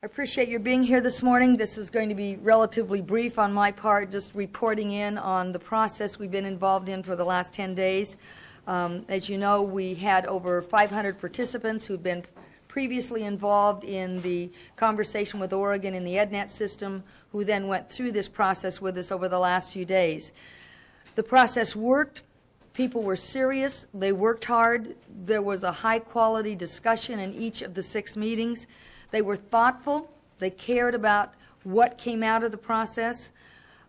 I appreciate your being here this morning. This is going to be relatively brief on my part, just reporting in on the process we've been involved in for the last 10 days. As you know, we had over 500 participants who've been previously involved in the conversation with Oregon in the EdNet system, who then went through this process with us over the last few days. The process worked. People were serious. They worked hard. There was a high-quality discussion in each of the 6 meetings. They were thoughtful. They cared about what came out of the process.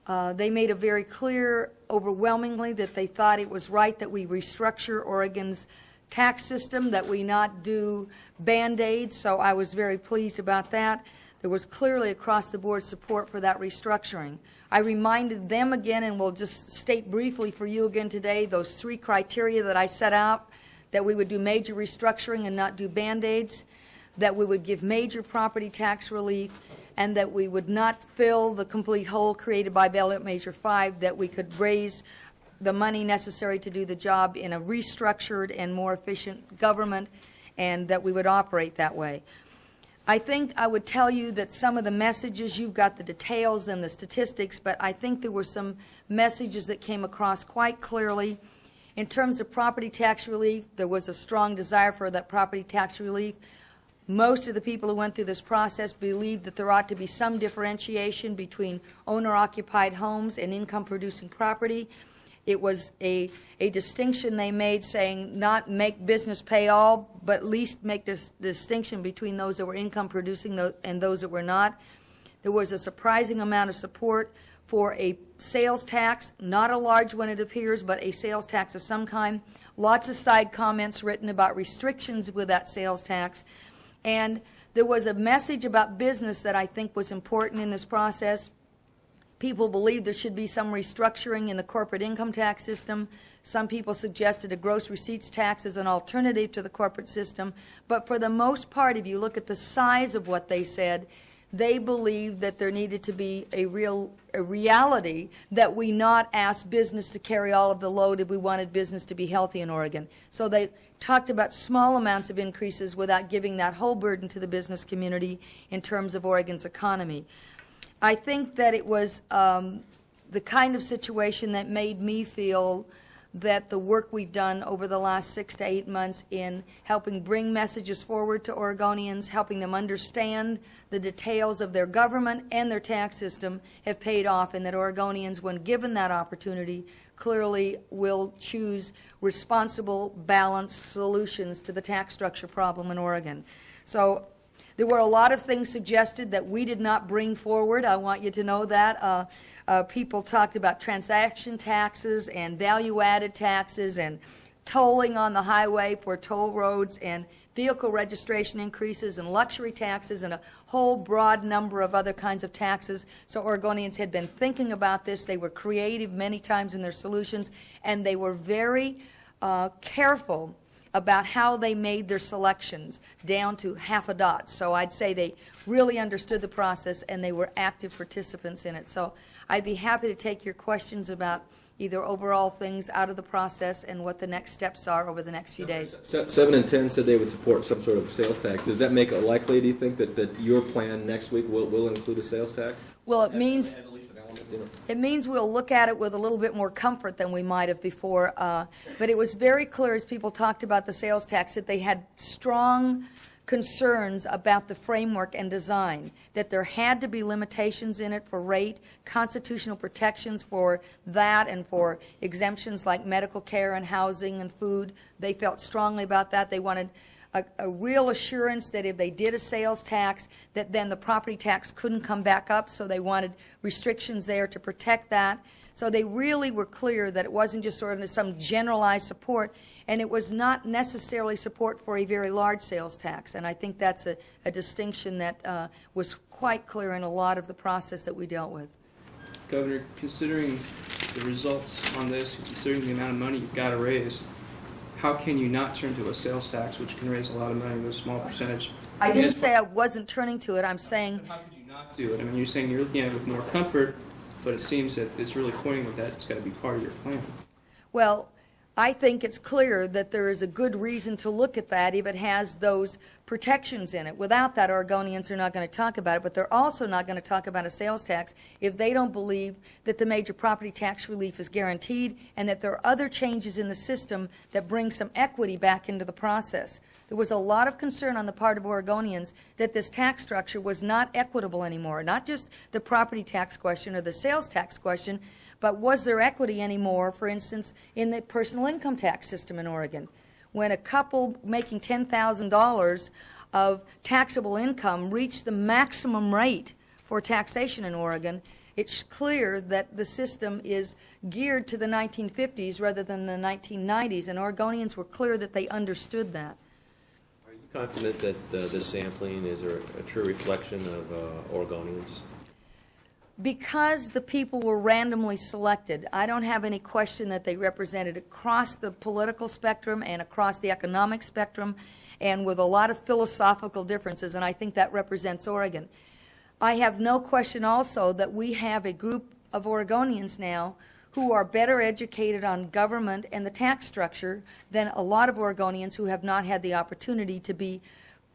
They made it very clear, overwhelmingly, that they thought it was right that we restructure Oregon's tax system, that we not do Band-Aids, so I was very pleased about that. There was clearly across-the-board support for that restructuring. I reminded them again, and will just state briefly for you again today, those 3 criteria that I set out, that we would do major restructuring and not do Band-Aids, that we would give major property tax relief, and that we would not fill the complete hole created by Ballot Measure 5, that we could raise the money necessary to do the job in a restructured and more efficient government, and that we would operate that way. I think I would tell you that some of the messages, you've got the details and the statistics, but I think there were some messages that came across quite clearly. In terms of property tax relief, there was a strong desire for that property tax relief. Most of the people who went through this process believed that there ought to be some differentiation between owner-occupied homes and income-producing property. It was a distinction they made, saying not make business pay all, but at least make this distinction between those that were income-producing and those that were not. There was a surprising amount of support for a sales tax, not a large one it appears, but a sales tax of some kind. Lots of side comments written about restrictions with that sales tax. And there was a message about business that I think was important in this process. People believed there should be some restructuring in the corporate income tax system. Some people suggested a gross receipts tax as an alternative to the corporate system. But for the most part, if you look at the size of what they said, they believed that there needed to be a reality that we not ask business to carry all of the load if we wanted business to be healthy in Oregon. So they talked about small amounts of increases without giving that whole burden to the business community in terms of Oregon's economy. I think that it was the kind of situation that made me feel that the work we've done over the last 6 to 8 months in helping bring messages forward to Oregonians, helping them understand the details of their government and their tax system have paid off, and that Oregonians, when given that opportunity, clearly will choose responsible, balanced solutions to the tax structure problem in Oregon. So there were a lot of things suggested that we did not bring forward. I want you to know that. People talked about transaction taxes and value-added taxes and tolling on the highway for toll roads and vehicle registration increases and luxury taxes and a whole broad number of other kinds of taxes. So Oregonians had been thinking about this. They were creative many times in their solutions, and they were very careful about how they made their selections down to half a dot. So I'd say they really understood the process and they were active participants in it. So I'd be happy to take your questions about either overall things out of the process and what the next steps are over the next few days. 7 and 10 said they would support some sort of sales tax. Does that make it likely, do you think, that your plan next week will include a sales tax? Well, it means we'll look at it with a little bit more comfort than we might have before. But it was very clear as people talked about the sales tax that they had strong concerns about the framework and design, that there had to be limitations in it for rate, constitutional protections for that, and for exemptions like medical care and housing and food. They felt strongly about that. They wanted a real assurance that if they did a sales tax, that then the property tax couldn't come back up, so they wanted restrictions there to protect that. So they really were clear that it wasn't just sort of some generalized support, and it was not necessarily support for a very large sales tax. And I think that's a distinction that was quite clear in a lot of the process that we dealt with. Governor, considering the results on this, considering the amount of money you've got to raise, how can you not turn to a sales tax, which can raise a lot of money with a small percentage? I didn't say I wasn't turning to it. I'm saying... How could you not do it? I mean, you're saying you're looking at it with more comfort, but it seems that it's really pointing with that it's got to be part of your plan. Well, I think it's clear that there is a good reason to look at that if it has those protections in it. Without that, Oregonians are not going to talk about it, but they're also not going to talk about a sales tax if they don't believe that the major property tax relief is guaranteed and that there are other changes in the system that bring some equity back into the process. There was a lot of concern on the part of Oregonians that this tax structure was not equitable anymore, not just the property tax question or the sales tax question, but was there equity anymore, for instance, in the personal income tax system in Oregon? When a couple making $10,000 of taxable income reached the maximum rate for taxation in Oregon, it's clear that the system is geared to the 1950s rather than the 1990s, and Oregonians were clear that they understood that. Are you confident that this sampling is a true reflection of Oregonians? Because the people were randomly selected, I don't have any question that they represented across the political spectrum and across the economic spectrum and with a lot of philosophical differences, and I think that represents Oregon. I have no question also that we have a group of Oregonians now who are better educated on government and the tax structure than a lot of Oregonians who have not had the opportunity to be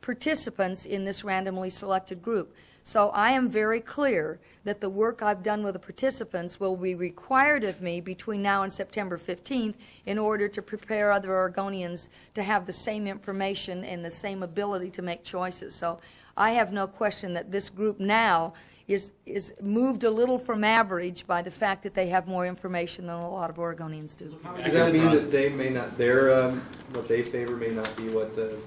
participants in this randomly selected group. So I am very clear that the work I've done with the participants will be required of me between now and September 15th in order to prepare other Oregonians to have the same information and the same ability to make choices. So I have no question that this group now is moved a little from average by the fact that they have more information than a lot of Oregonians do. Does that mean that they may not, what they favor may not be what the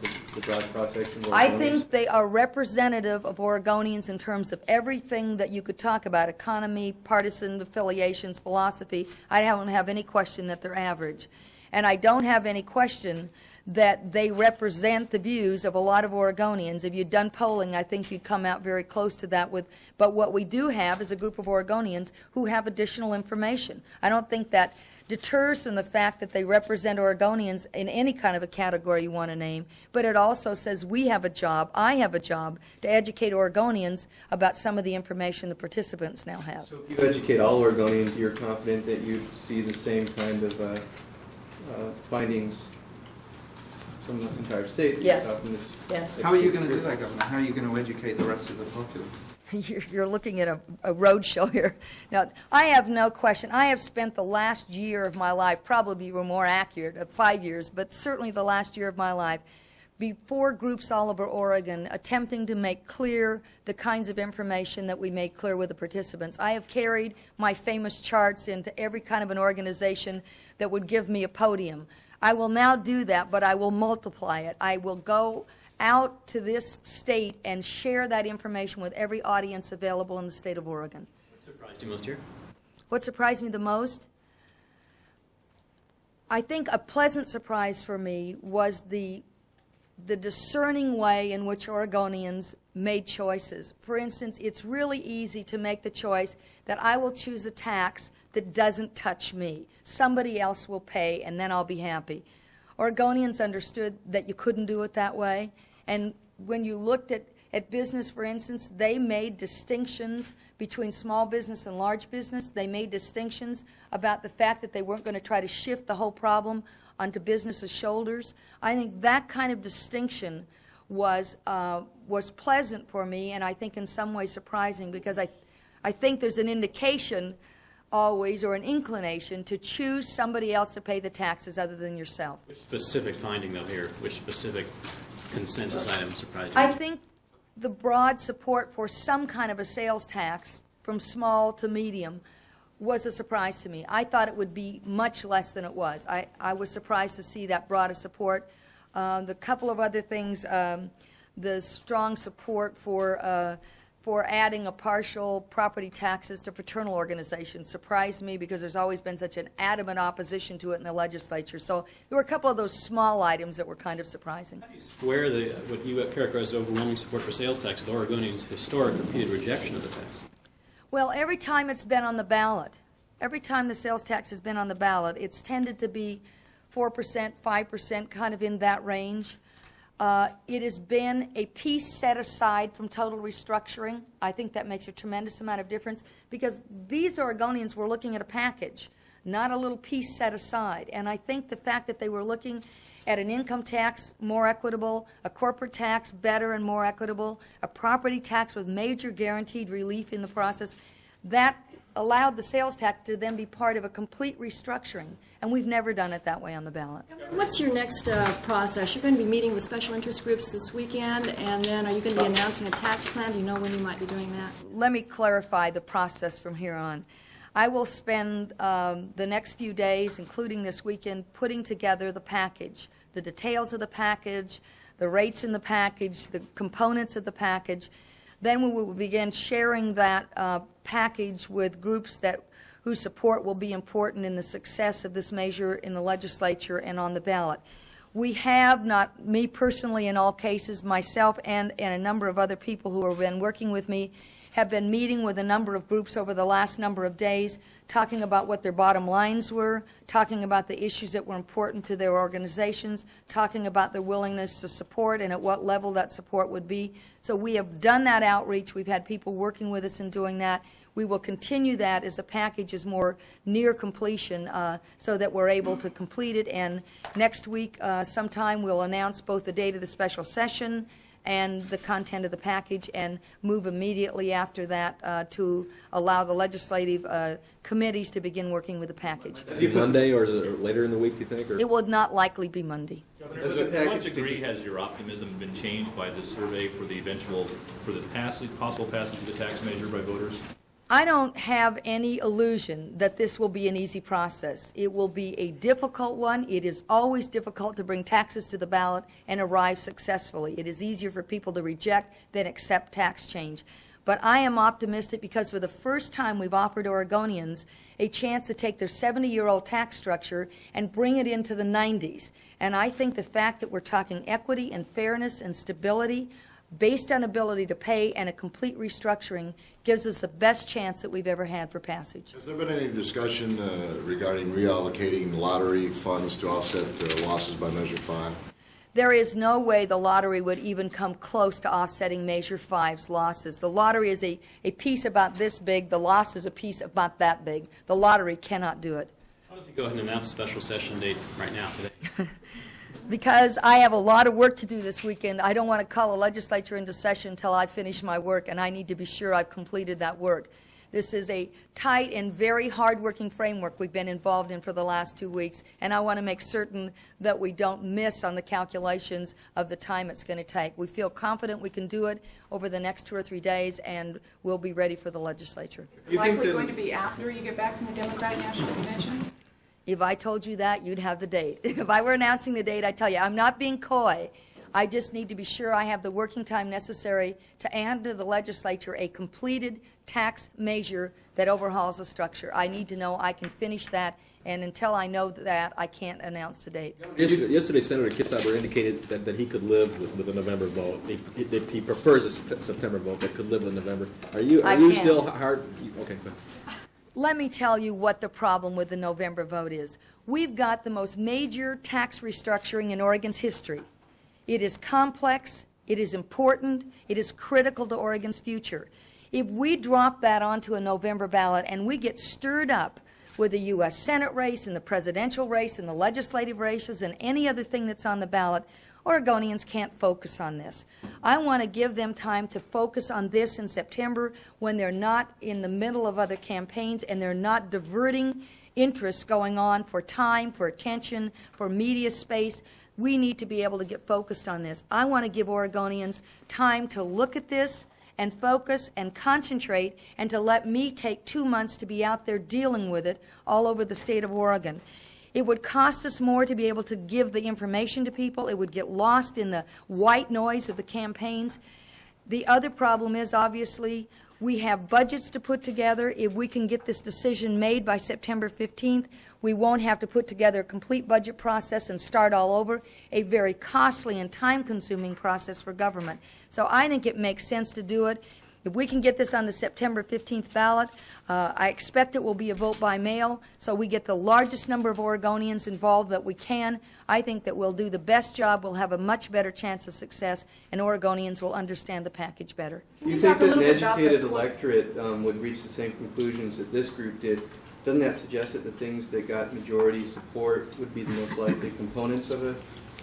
broad cross-section will? I think they are representative of Oregonians in terms of everything that you could talk about, economy, partisan affiliations, philosophy. I don't have any question that they're average. And I don't have any question that they represent the views of a lot of Oregonians. If you'd done polling, I think you'd come out very close to that. But what we do have is a group of Oregonians who have additional information. I don't think that deters from the fact that they represent Oregonians in any kind of a category you want to name, but it also says we have a job, I have a job, to educate Oregonians about some of the information the participants now have. So if you educate all Oregonians, you're confident that you see the same kind of findings from the entire state? Yes. From this Yes. How are you going to do that, Governor? How are you going to educate the rest of the populace? You're looking at a road show here. Now, I have no question. I have spent the last year of my life, probably we're more accurate, 5 years, but certainly the last year of my life, before groups all over Oregon, attempting to make clear the kinds of information that we made clear with the participants. I have carried my famous charts into every kind of an organization that would give me a podium. I will now do that, but I will multiply it. I will go out to this state and share that information with every audience available in the state of Oregon. What surprised you most here? What surprised me the most? I think a pleasant surprise for me was the discerning way in which Oregonians made choices. For instance, it's really easy to make the choice that I will choose a tax that doesn't touch me. Somebody else will pay, and then I'll be happy. Oregonians understood that you couldn't do it that way. And when you looked at business, for instance, they made distinctions between small business and large business. They made distinctions about the fact that they weren't going to try to shift the whole problem onto business's shoulders. I think that kind of distinction was pleasant for me, and I think in some ways surprising, because I think there's an indication always, or an inclination, to choose somebody else to pay the taxes other than yourself. Which specific finding, though, here? Which specific consensus item surprised you? I think the broad support for some kind of a sales tax, from small to medium, was a surprise to me. I thought it would be much less than it was. I was surprised to see that broad of support. The couple of other things, the strong support for adding a partial property taxes to fraternal organizations surprised me, because there's always been such an adamant opposition to it in the legislature. So there were a couple of those small items that were kind of surprising. How do you square what you characterize as overwhelming support for sales tax with Oregonians' historic repeated rejection of the tax? Well, every time it's been on the ballot, every time the sales tax has been on the ballot, it's tended to be 4%, 5%, kind of in that range. It has been a piece set aside from total restructuring. I think that makes a tremendous amount of difference, because these Oregonians were looking at a package. not a little piece set aside. And I think the fact that they were looking at an income tax more equitable, a corporate tax better and more equitable, a property tax with major guaranteed relief in the process, that allowed the sales tax to then be part of a complete restructuring. And we've never done it that way on the ballot. What's your next process? You're going to be meeting with special interest groups this weekend, and then are you going to be announcing a tax plan? Do you know when you might be doing that? Let me clarify the process from here on. I will spend the next few days, including this weekend, putting together the package, the details of the package, the rates in the package, the components of the package. Then we will begin sharing that package with groups whose support will be important in the success of this measure in the legislature and on the ballot. We have, not me personally in all cases, myself and a number of other people who have been working with me, have been meeting with a number of groups over the last number of days, talking about what their bottom lines were, talking about the issues that were important to their organizations, talking about their willingness to support and at what level that support would be. So we have done that outreach. We've had people working with us in doing that. We will continue that as the package is more near completion so that we're able to complete it. And next week sometime we'll announce both the date of the special session and the content of the package, and move immediately after that to allow the legislative committees to begin working with the package. Is it Monday, or is it later in the week, do you think? Or? It will not likely be Monday. To what degree has your optimism been changed by the survey for the possible passage of the tax measure by voters? I don't have any illusion that this will be an easy process. It will be a difficult one. It is always difficult to bring taxes to the ballot and arrive successfully. It is easier for people to reject than accept tax change. But I am optimistic because for the first time we've offered Oregonians a chance to take their 70-year-old tax structure and bring it into the 90s. And I think the fact that we're talking equity and fairness and stability based on ability to pay and a complete restructuring gives us the best chance that we've ever had for passage. Has there been any discussion regarding reallocating lottery funds to offset losses by Measure 5? There is no way the lottery would even come close to offsetting Measure 5's losses. The lottery is a piece about this big. The loss is a piece about that big. The lottery cannot do it. Why don't you go ahead and announce a special session date right now, today? Because I have a lot of work to do this weekend. I don't want to call a legislature into session until I finish my work, and I need to be sure I've completed that work. This is a tight and very hard-working framework we've been involved in for the last 2 weeks, and I want to make certain that we don't miss on the calculations of the time it's going to take. We feel confident we can do it over the next 2 or 3 days, and we'll be ready for the legislature. You think Likely there's going to be after you get back from the Democratic National Convention? If I told you that, you'd have the date. If I were announcing the date, I'd tell you. I'm not being coy. I just need to be sure I have the working time necessary to hand to the legislature a completed tax measure that overhauls the structure. I need to know I can finish that, and until I know that, I can't announce the date. Yesterday, Senator Kitzhaber indicated that he could live with the November vote. He prefers a September vote, but could live with November. Are you can't. still hard? Okay, good. Let me tell you what the problem with the November vote is. We've got the most major tax restructuring in Oregon's history. It is complex, it is important, it is critical to Oregon's future. If we drop that onto a November ballot and we get stirred up with the U.S. Senate race and the presidential race and the legislative races and any other thing that's on the ballot, Oregonians can't focus on this. I want to give them time to focus on this in September when they're not in the middle of other campaigns and they're not diverting interests going on for time, for attention, for media space. We need to be able to get focused on this. I want to give Oregonians time to look at this and focus and concentrate, and to let me take 2 months to be out there dealing with it all over the state of Oregon. It would cost us more to be able to give the information to people. It would get lost in the white noise of the campaigns. The other problem is, obviously, we have budgets to put together. If we can get this decision made by September 15th, we won't have to put together a complete budget process and start all over, a very costly and time-consuming process for government. So I think it makes sense to do it. If we can get this on the September 15th ballot, I expect it will be a vote by mail, so we get the largest number of Oregonians involved that we can. I think that we'll do the best job, we'll have a much better chance of success, and Oregonians will understand the package better. You think that an educated electorate would reach the same conclusions that this group did doesn't that suggest that the things that got majority support would be the most likely components of a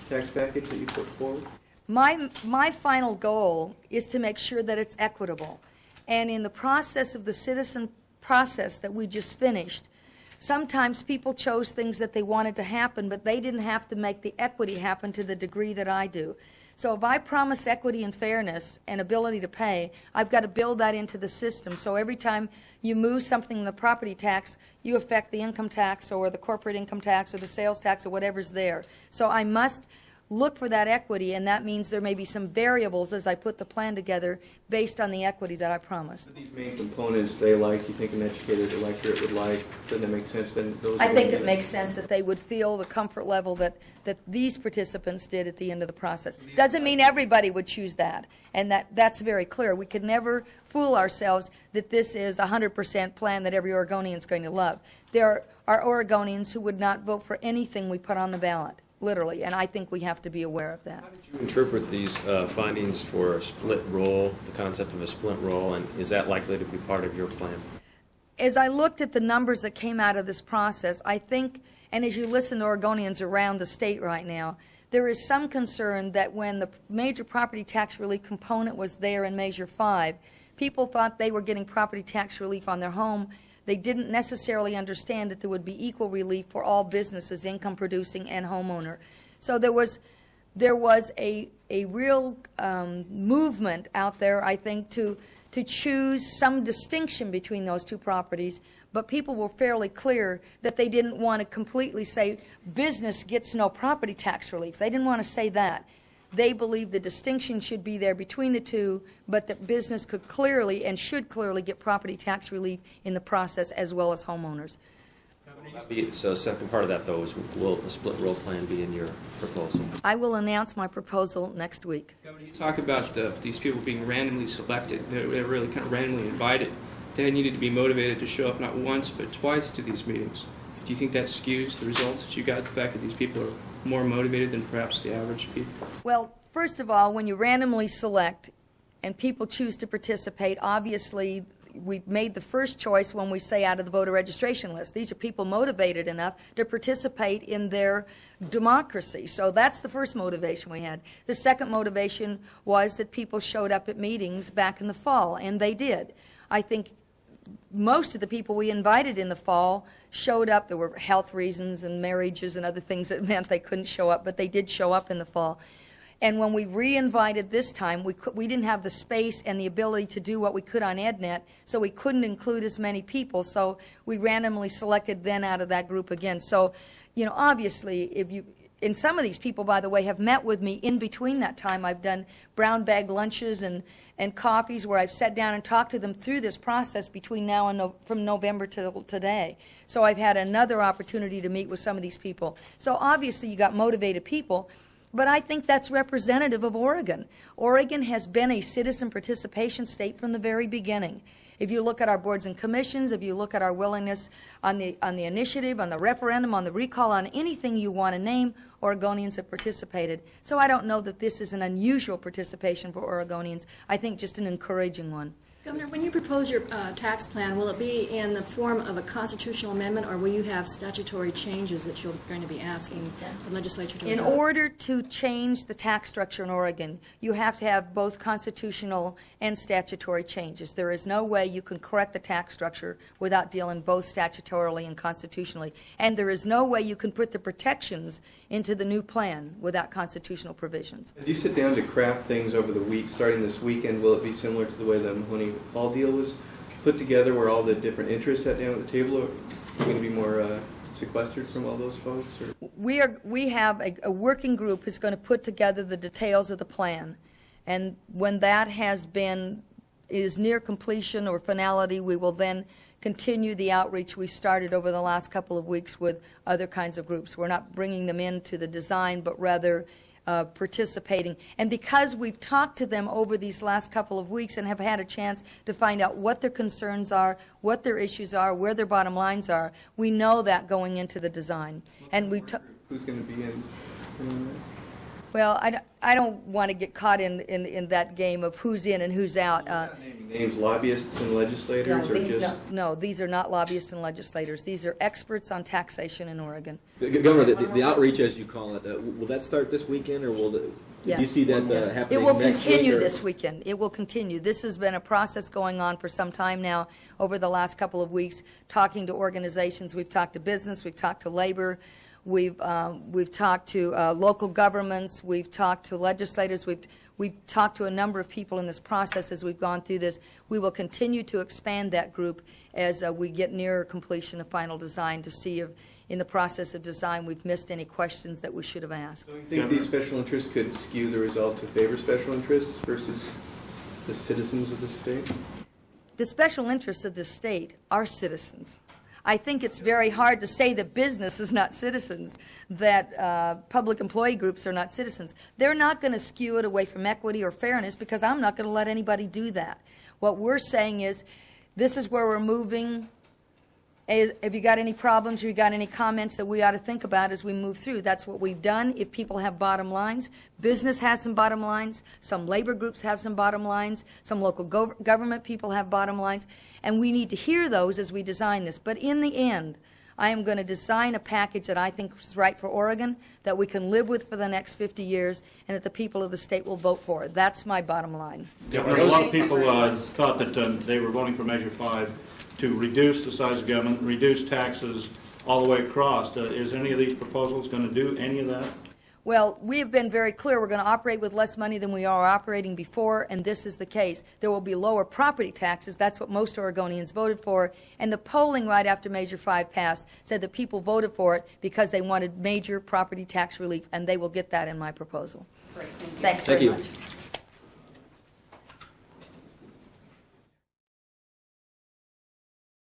tax package that you put forward? My final goal is to make sure that it's equitable. And in the process of the citizen process that we just finished, sometimes people chose things that they wanted to happen, but they didn't have to make the equity happen to the degree that I do. So if I promise equity and fairness and ability to pay, I've got to build that into the system. So every time you move something in the property tax, you affect the income tax or the corporate income tax or the sales tax or whatever's there. So I must look for that equity, and that means there may be some variables as I put the plan together based on the equity that I promised. But these main components they like, you think an educated electorate would like, doesn't that make sense? Then those I are think the- it makes sense that they would feel the comfort level that these participants did at the end of the process. Doesn't mean everybody would choose that, and that's very clear. We could never fool ourselves that this is a 100% plan that every Oregonian is going to love. There are Oregonians who would not vote for anything we put on the ballot, literally, and I think we have to be aware of that. How did you interpret these findings for a split roll, the concept of a split roll, and is that likely to be part of your plan? As I looked at the numbers that came out of this process, I think, and as you listen to Oregonians around the state right now, there is some concern that when the major property tax relief component was there in Measure 5, people thought they were getting property tax relief on their home. They didn't necessarily understand that there would be equal relief for all businesses, income producing and homeowner. So there was a real movement out there, I think, to choose some distinction between those two properties, but people were fairly clear that they didn't want to completely say business gets no property tax relief. They didn't want to say that. They believed the distinction should be there between the two, but that business could clearly and should clearly get property tax relief in the process as well as homeowners. So second part of that, though, is will the split roll plan be in your proposal? I will announce my proposal next week. Governor, you talk about these people being randomly selected. They're really kind of randomly invited. They needed to be motivated to show up not once but twice to these meetings. Do you think that skews the results that you got, the fact that these people are more motivated than perhaps the average people? Well, first of all, when you randomly select and people choose to participate, obviously we made the first choice when we say out of the voter registration list. These are people motivated enough to participate in their democracy. So that's the first motivation we had. The second motivation was that people showed up at meetings back in the fall, and they did. I think most of the people we invited in the fall showed up. There were health reasons and marriages and other things that meant they couldn't show up, but they did show up in the fall. And when we re-invited this time, we didn't have the space and the ability to do what we could on EdNet, so we couldn't include as many people. So we randomly selected then out of that group again. So, you know, obviously, and some of these people, by the way, have met with me in between that time. I've done brown bag lunches and coffees where I've sat down and talked to them through this process between now and from November to today. So I've had another opportunity to meet with some of these people. So obviously you got motivated people, but I think that's representative of Oregon. Oregon has been a citizen participation state from the very beginning. If you look at our boards and commissions, if you look at our willingness on the initiative, on the referendum, on the recall, on anything you want to name, Oregonians have participated. So I don't know that this is an unusual participation for Oregonians. I think just an encouraging one. Governor, when you propose your tax plan, will it be in the form of a constitutional amendment, or will you have statutory changes that you're going to be asking the legislature to In adopt? order to change the tax structure in Oregon, you have to have both constitutional and statutory changes. There is no way you can correct the tax structure without dealing both statutorily and constitutionally. And there is no way you can put the protections into the new plan without constitutional provisions. As you sit down to craft things over the week, starting this weekend, will it be similar to the way the Mahoney Hall deal was put together, where all the different interests sat down at the table? Or are you going to be more sequestered from all those folks? Or? We have a working group who's going to put together the details of the plan. And when that is near completion or finality, we will then continue the outreach we started over the last couple of weeks with other kinds of groups. We're not bringing them into the design, but rather participating. And because we've talked to them over these last couple of weeks and have had a chance to find out what their concerns are, what their issues are, where their bottom lines are, we know that going into the design. And we who's going to be in? Well, I don't want to get caught in that game of who's in and who's out. Names lobbyists and legislators, or just? No, these are not lobbyists and legislators. These are experts on taxation in Oregon. Governor, the outreach, as you call it, will that start this weekend, or will do Yes. you see that happening It will next continue week, or- this weekend. It will continue. This has been a process going on for some time now, over the last couple of weeks, talking to organizations. We've talked to business, we've talked to labor, we've talked to local governments, we've talked to legislators, we've talked to a number of people in this process as we've gone through this. We will continue to expand that group as we get nearer completion of final design to see if, in the process of design, we've missed any questions that we should have asked. Do you think these special interests could skew the result to favor special interests versus the citizens of the state? The special interests of this state are citizens. I think it's very hard to say that business is not citizens, that public employee groups are not citizens. They're not going to skew it away from equity or fairness, because I'm not going to let anybody do that. What we're saying is, this is where we're moving. Have you got any problems, or you got any comments that we ought to think about as we move through? That's what we've done. If people have bottom lines, business has some bottom lines, some labor groups have some bottom lines, some local government people have bottom lines, and we need to hear those as we design this. But in the end, I am going to design a package that I think is right for Oregon, that we can live with for the next 50 years, and that the people of the state will vote for. That's my bottom line. Governor, a lot of people thought that they were voting for Measure 5 to reduce the size of government, reduce taxes all the way across. Is any of these proposals going to do any of that? Well, we have been very clear. We're going to operate with less money than we are operating before, and this is the case. There will be lower property taxes. That's what most Oregonians voted for. And the polling right after Measure 5 passed said that people voted for it because they wanted major property tax relief, and they will get that in my proposal. Thanks very much.